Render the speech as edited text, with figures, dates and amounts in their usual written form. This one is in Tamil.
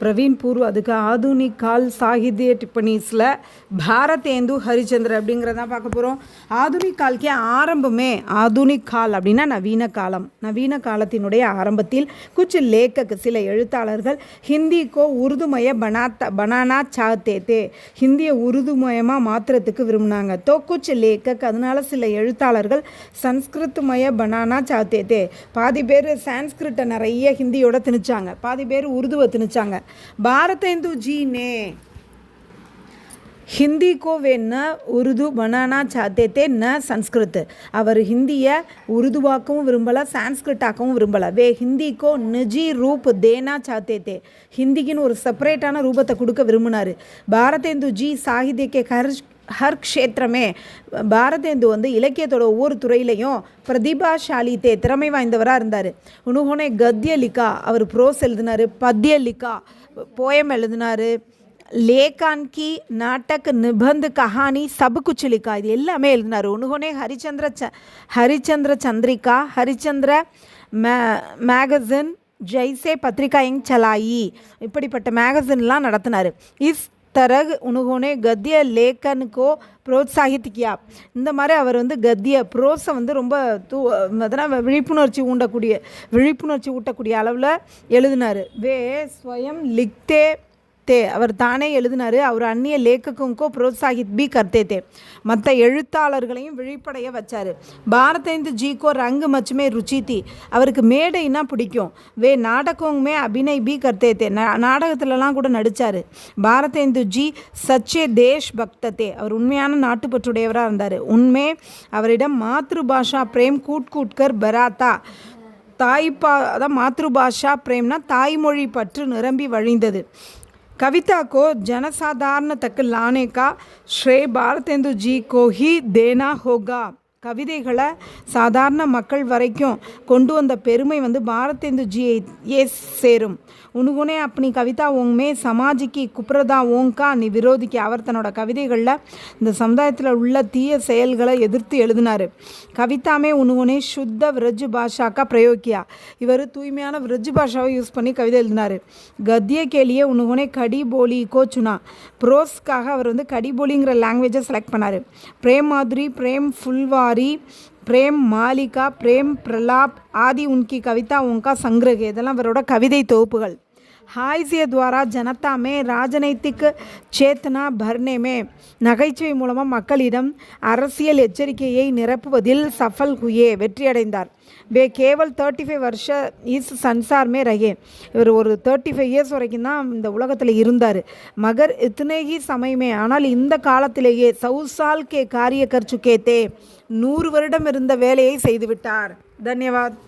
பிரவீன் பூர்வ் அதுக்கு ஆதுனிக் கால் சாகித்ய டிப்பனீஸில் பாரதேந்து ஹரிச்சந்திர அப்படிங்கிறதான் பார்க்க போகிறோம். ஆதுனிக் கால்கே ஆரம்பமே ஆதுனிக் கால் அப்படின்னா நவீன காலம். நவீன காலத்தினுடைய ஆரம்பத்தில் குச் லேக்கக் சில எழுத்தாளர்கள் ஹிந்திக்கோ உருதுமய பனானா சாத்தே தே, ஹிந்தியை உருதுமயமாக மாற்றுறதுக்கு விரும்பினாங்க. தோ குச் லேக்கக், அதனால சில எழுத்தாளர்கள் சன்ஸ்கிருத்மய பனானா சாத்தே தே, பாதி பேர் சான்ஸ்கிரிட்டை நிறைய ஹிந்தியோட திணிச்சாங்க, பாதி பேர் உருதுவை திணிச்சாங்க. भारतेंदु जी ने हिंदी को वे न उर्दू बनाना चाहते थे न संस्कृत. அவர் ஹிந்தியை உருதுவாக்கவும் விரும்பலை, சான்ஸ்கிரிட்டாக்கவும் விரும்பலை. வே ஹிந்தி கோ நிஜி ரூப் தேனா சாத்தே தே, ஹிந்திக்குன்னு ஒரு செப்பரேட்டான ரூபத்தை கொடுக்க விரும்பினார். பாரதேந்து ஜி சாகித்யக்கே ஹர் க்ஷேத்திரமே, பாரதேந்து வந்து இலக்கியத்தோட ஒவ்வொரு துறையிலையும் பிரதிபாஷாலி தே, திறமை வாய்ந்தவராக இருந்தார். உனுகோனே கத்திய லிக்கா, அவர் ப்ரோஸ் எழுதினார். பத்திய லிக்கா, போயம் எழுதினார். लेखान की नाटक निबंध कहानी सब कुछ लिखा, இது எல்லாமே எழுதினார். उन्होंने हरिचंद्र चंद्रिका, हरिचंद्र मैगजिन जैसे पत्रिकाएं चलाई, இப்படிப்பட்ட மேகசின்லாம் நடத்தினார். इस तरह उन्होंने गद्य लेखन को प्रोत्साहित किया. இந்த மாதிரி அவர் வந்து கத்திய ப்ரோஸை வந்து ரொம்ப அதனால் விழிப்புணர்ச்சி ஊட்டக்கூடிய அளவில் எழுதினார். வே ஸ்வயம் லிக்தே தே, அவர் தானே எழுதினார். அவர் அந்நிய லேக்கக்குங்கோ புரோத்சாகித் பி கர்த்தே தே, மற்ற எழுத்தாளர்களையும் விழிப்படைய வச்சார். பாரதேந்து ஜிக்கோ ரங்கு மச்சுமே ருச்சி தி, அவருக்கு மேடைன்னா பிடிக்கும். வே நாடகமே அபிநய் பி கர்த்தே தே, நாடகத்திலலாம் கூட நடித்தார். பாரதேந்து ஜி சச்சே தேஷ் பக்தத்தே, அவர் உண்மையான நாட்டுப்பற்றுடையவராக இருந்தார். உண்மை அவரிடம் மாத்ருபாஷா பிரேம் கூட்கர் பராத்தா, அதான் மாத்ருபாஷா பிரேம்னா தாய்மொழி பற்று நிரம்பி வழிந்தது. कविता को जनसाधारण तक लाने का श्रेय भारतेंदु जी को ही देना होगा. கவிதைகளை சாதாரண மக்கள் வரைக்கும் கொண்டு வந்த பெருமை வந்து பாரதேந்து ஜியை சேரும். உன்ஹோனே அப்படி கவிதா ஓங்மே சமாஜிக்கு குப்ரதா ஓங்கா நீ விரோதிக்கு, அவர் தன்னோட கவிதைகளில் இந்த சமுதாயத்தில் உள்ள தீய செயல்களை எதிர்த்து எழுதினார். கவிதாமே உன்ஹோனே சுத்த விரஜ் பாஷாக்கா பிரயோகியா, இவர் தூய்மையான விரஜ் பாஷாவை யூஸ் பண்ணி கவிதை எழுதினார். கத்திய கேலியே உன்ஹோனே கடி போலி கோச்சுனா, ப்ரோஸ்க்காக அவர் வந்து கடிபோலிங்கிற லாங்குவேஜை செலக்ட் பண்ணார். பிரேம் மாதுரி, பிரேம் ஃபுல்வாரி, प्रेम मालिका, प्रेम प्रलाप आदि उनकी कविताओं का संग्रह, இதெல்லாம் அவரோட கவிதை தொகுப்புகள். हास्य द्वारा जनता में राजनैतिक चेतना भरने में, நகைச்சுவை மூலமாக மக்களிடம் அரசியல் எச்சரிக்கையை நிரப்புவதில் சஃபல் ஹுயே, வெற்றியடைந்தார். வே கேவல் 35 வருஷ இஸ் சன்சார் மே ரஹே, இவர் ஒரு 35 இயர்ஸ் வரைக்கும் தான் இந்த உலகத்தில் இருந்தார். மகர் இத்தனை சமயமே, ஆனால் இந்த காலத்திலேயே 100 साल के कार्य कर चुके थे, 100 வருடம் இருந்த வேலையை செய்துவிட்டார். தன்யவாத்.